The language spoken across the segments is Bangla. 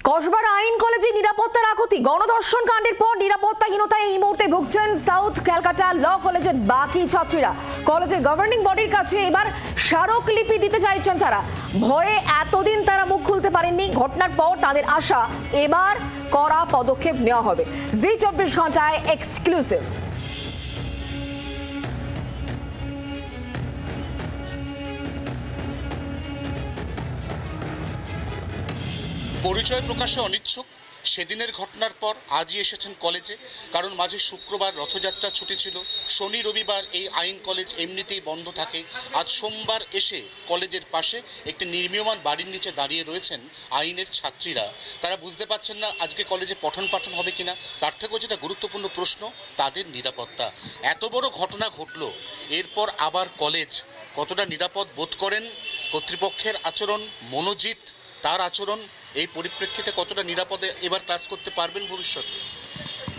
কসবার আইন কলেজে নিরাপত্তার আকুতি। গণধর্ষণ কাণ্ডের পর নিরাপত্তাহীনতায় এই মুহূর্তে ভুগছেন সাউথ ক্যালকাটা ল কলেজের বাকি ছাত্রীরা। কলেজের গভর্নিং বডির কাছে এবার স্মারকলিপি দিতে চাইছেন তারা। ভয়ে এতদিন তারা মুখ খুলতে পারেননি। ঘটনার পর তাদের আশা এবার কড়া পদক্ষেপ নেওয়া হবে। জি 24 ঘন্টায় এক্সক্লুসিভ। পরিচয় প্রকাশে অনিচ্ছুক সেদিনের ঘটনার পর আজই এসেছেন কলেজে, কারণ মাঝে শুক্রবার রথযাত্রা ছুটি ছিল, শনি রবিবার এই আইন কলেজ এমনিতেই বন্ধ থাকে। আজ সোমবার এসে কলেজের পাশে একটি নির্মীয়মান বাড়ির নিচে দাঁড়িয়ে রয়েছেন আইনের ছাত্রীরা। তারা বুঝতে পারছেন না আজকে কলেজে পঠন পাঠন হবে কিনা, তার থেকেও যেটা গুরুত্বপূর্ণ প্রশ্ন তাদের নিরাপত্তা। এত বড় ঘটনা ঘটলো, এরপর আবার কলেজ কতটা নিরাপদ বোধ করেন, কর্তৃপক্ষের আচরণ, মনোজিৎ তার আচরণ, এই পরিপ্রেক্ষিতে কতটা নিরাপদে এবার ক্লাস করতে পারবেন ভবিষ্যতে?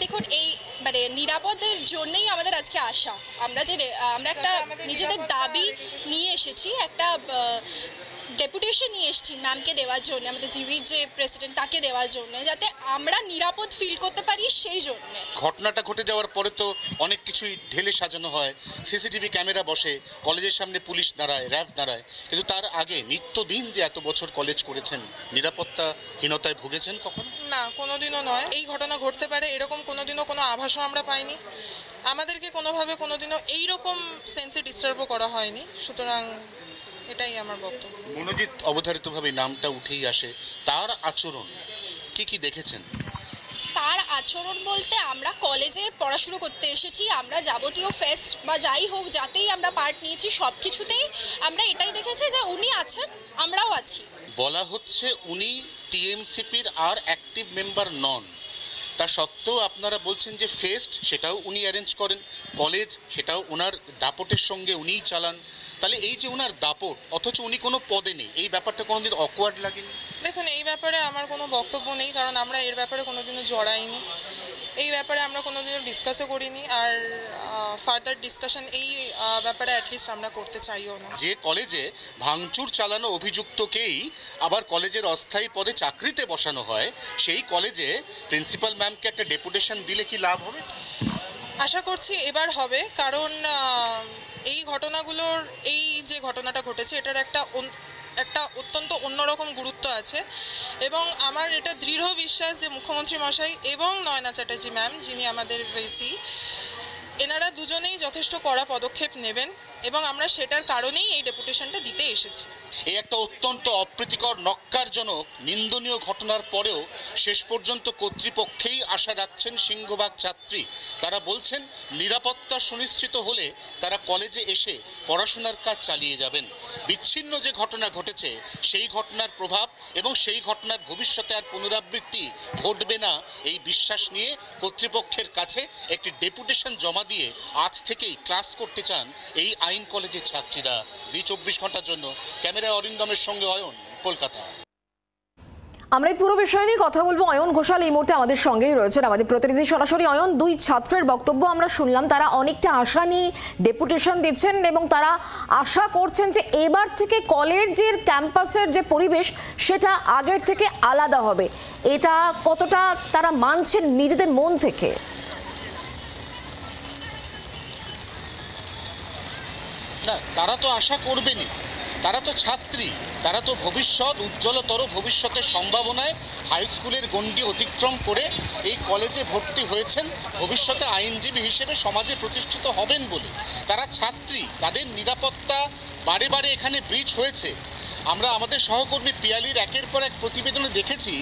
দেখুন, এই নিরাপদের জন্যই আমাদের আজকে আসা। আমরা একটা নিজেদের দাবি নিয়ে এসেছি, একটা ডেপুটেশন নিয়ে এসেছি ম্যামকে দেওয়ার জন্য, আমাদের জিবির যে প্রেসিডেন্ট তাকে দেওয়ার জন্য, যাতে আমরা নিরাপদ ফিল করতে পারি। সেই জন্য ঘটনাটা ঘটে যাওয়ার পরে তো অনেক কিছুই ঢেলে সাজানো হয়, সিসিটিভি ক্যামেরা বসে, কলেজের সামনে পুলিশ দাঁড়ায়, র্যাব দাঁড়ায়, কিন্তু তার আগে নিত্যদিন যে এত বছর কলেজ করেছেন, নিরাপত্তাহীনতায় ভুগেছেন কখন? না, কোনোদিনও নয়। এই ঘটনা ঘটতে পারে এরকম কোনোদিনও কোনো আভাসও আমরা পাইনি। আমাদেরকে কোনোভাবে কোনোদিনও এইরকম সেন্সে ডিস্টার্বও করা হয়নি। সুতরাং এটাই আমার বক্তব্য। মনোজিৎ অবধারিতভাবে নামটা উঠেই আসে, তার আচরণ কি দেখেছেন? তার আচরণ বলতে, আমরা কলেজে পড়াশুনো করতে এসেছি, আমরা যাবতীয় ফেস্ট বা যাই হোক যাতেই আমরা পার্ট নিয়েছি, সব কিছুতেই আমরা এটাই দেখেছি যে উনি আছেন, আমরাও আছি। বলা হচ্ছে উনি টিএমসিপির আর অ্যাক্টিভ মেম্বার নন, তা সত্ত্বেও আপনারা বলছেন যে ফেস্ট সেটাও উনি অ্যারেঞ্জ করেন, কলেজ সেটাও ওনার দাপটের সঙ্গে উনিই চালান। তাহলে এই যে ওনার দাপট, অথচ উনি কোনো পদে নেই, এই ব্যাপারটা কোনোদিন অকওয়ার্ড লাগেনি? দেখুন, এই ব্যাপারে আমার কোনো বক্তব্য নেই, কারণ আমরা এর ব্যাপারে কোনোদিনও জড়াইনি, এই ব্যাপারে আমরা কোনোদিনও ডিসকাসও করিনি, আর ফার্দার ডিসকাশন এই ব্যাপারে অ্যাটলিস্ট আমরা করতে চাইও না। যে কলেজে ভাঙচুর চালানো অভিযুক্তকেই আবার কলেজের অস্থায়ী পদে চাকরিতে বসানো হয়, সেই কলেজে প্রিন্সিপাল ম্যামকে একটা ডেপুটেশন দিলে কি লাভ হবে? আশা করছি এবার হবে, কারণ এই ঘটনাগুলোর, এই যে ঘটনাটা ঘটেছে এটার একটা অত্যন্ত অন্যরকম গুরুত্ব আছে, এবং আমার এটা দৃঢ় বিশ্বাস যে মুখ্যমন্ত্রী মশাই এবং নয়না চ্যাটার্জি ম্যাম, যিনি আমাদের ভিসি, এনারা দুজনেই যথেষ্ট কড়া পদক্ষেপ নেবেন, এবং আমরা সেটার কারণেই এই ডেপুটেশনটা দিতে এসেছি। এই একটা অত্যন্ত অপ্রীতিকর, নক্কারজনক, নিন্দনীয় ঘটনার পরেও শেষ পর্যন্ত কর্তৃপক্ষেই আশা রাখছেন সিংহভাগ ছাত্রী। তারা বলছেন নিরাপত্তা সুনিশ্চিত হলে তারা কলেজে এসে পড়াশোনার কাজ চালিয়ে যাবেন। বিচ্ছিন্ন যে ঘটনা ঘটেছে সেই ঘটনার প্রভাব এবং সেই ঘটনার ভবিষ্যতে আর পুনরাবৃত্তি ঘটবে না, এই বিশ্বাস নিয়ে কর্তৃপক্ষের কাছে একটি ডেপুটেশন জমা দিয়ে আজ থেকেই ক্লাস করতে চান এই আইন কলেজের ছাত্রীরা। জি 24 ঘন্টার জন্য ক্যামেরা অরিন্দমের সঙ্গে অয়ন, কলকাতা। আমরা এই পুরো বিষয় নিয়ে কথা বলবো। অয়ন ঘোষাল এই মুহূর্তে আমাদের সঙ্গেই রয়েছেন, আমাদের প্রতিনিধি সরাসরি। অয়ন, দুই ছাত্রের বক্তব্য আমরা শুনলাম, তারা অনেকটা আশা নিয়ে ডেপুটেশন দিচ্ছেন এবং তারা আশা করছেন যে এবার থেকে কলেজের ক্যাম্পাসের যে পরিবেশ সেটা আগের থেকে আলাদা হবে। এটা কতটা তারা মানছেন নিজেদের মন থেকে? না, তারা তো আশা করবেনই, তারা তো ছাত্রী, তারা তো ভবিষ্যৎ, উজ্জ্বলতর ভবিষ্যতের সম্ভাবনায় হাই স্কুলের গণ্ডি অতিক্রম করে এই কলেজে ভর্তি হয়েছেন, ভবিষ্যতে আইনজীবী হিসেবে সমাজে প্রতিষ্ঠিত হবেন বলে। তারা ছাত্রী, তাদের নিরাপত্তা বারে বারে এখানে ব্রিচ হয়েছে। আমরা আমাদের সহকর্মী পিয়ালির একের পর এক প্রতিবেদনে দেখেছি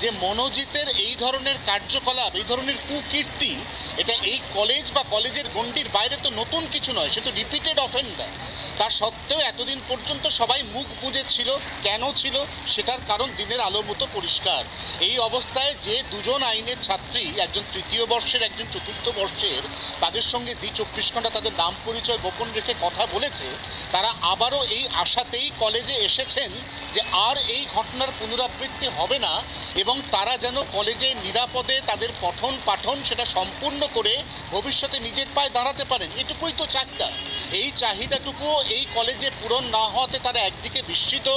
যে মনোজিতের এই ধরনের কার্যকলাপ, এই ধরনের কুকীর্তি, এটা এই কলেজ বা কলেজের গণ্ডির বাইরে তো নতুন কিছু নয়, সে তো রিপিটেড অফেন্ডার। তা সত্ত্বেও এতদিন পর্যন্ত সবাই মুখ বুজে ছিল। কেন ছিল? সেটার কারণ দিনের আলোর মতো পরিষ্কার। এই অবস্থায় যে দুজন আইনের ছাত্রী, একজন তৃতীয় বর্ষের, একজন চতুর্থ বর্ষের, তাদের সঙ্গে জি 24 ঘন্টা তাদের নাম পরিচয় গোপন রেখে কথা বলেছে, তারা আবারও এই আশাতেই কলেজে এসেছে চাইছেন যে আর এই ঘটনার পুনরাবৃত্তি হবে না এবং তারা যেন কলেজে নিরাপদে তাদের পঠন পাঠন সেটা সম্পূর্ণ করে ভবিষ্যতে নিজের পায়ে দাঁড়াতে পারেন, এটুকুই তো চাহিদা। এই চাহিদাটুকু এই কলেজে পূরণ না হওয়াতে তারা একদিকে বিস্মিত,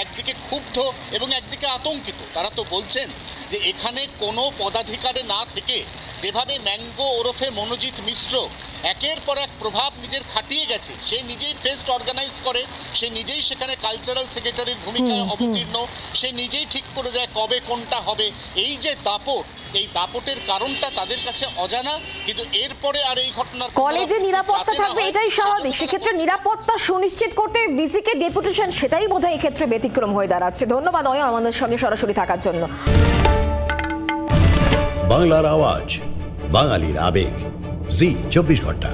একদিকে ক্ষুব্ধ এবং একদিকে আতঙ্কিত। তারা তো বলছেন যে এখানে কোনো পদাধিকারে না থেকে যেভাবে ম্যাঙ্গো ওরফে মনোজিৎ মিশ্র একের পর এক প্রভাব নিজের খাটিয়ে গেছে, সে নিজেই ফেস্ট অর্গানাইজ করে, সে নিজেই সেখানে কালচারাল সেক্রেটারির ভূমিকায় অবতীর্ণ, সে নিজেই ঠিক করে দেয় কবে কোনটা হবে। এই যে দাপট, এই দাপটের কারণটা তাদের কাছে অজানা, কিন্তু এরপরে আর এই ঘটনার কলেজে নিরাপত্তা থাকবে এটাই স্বাভাবিক, সেক্ষেত্রে নিরাপত্তা সুনিশ্চিত করতে ভিসিকে ডেপুটেশন সেটাই বোধহয় এক্ষেত্রে ব্যতিক্রম হয়ে দাঁড়াচ্ছে। ধন্যবাদ অয়ন আমাদের সঙ্গে সরাসরি থাকার জন্য। বাংলার আওয়াজ, বাঙালির আবেগ, জি 24 ঘন্টা।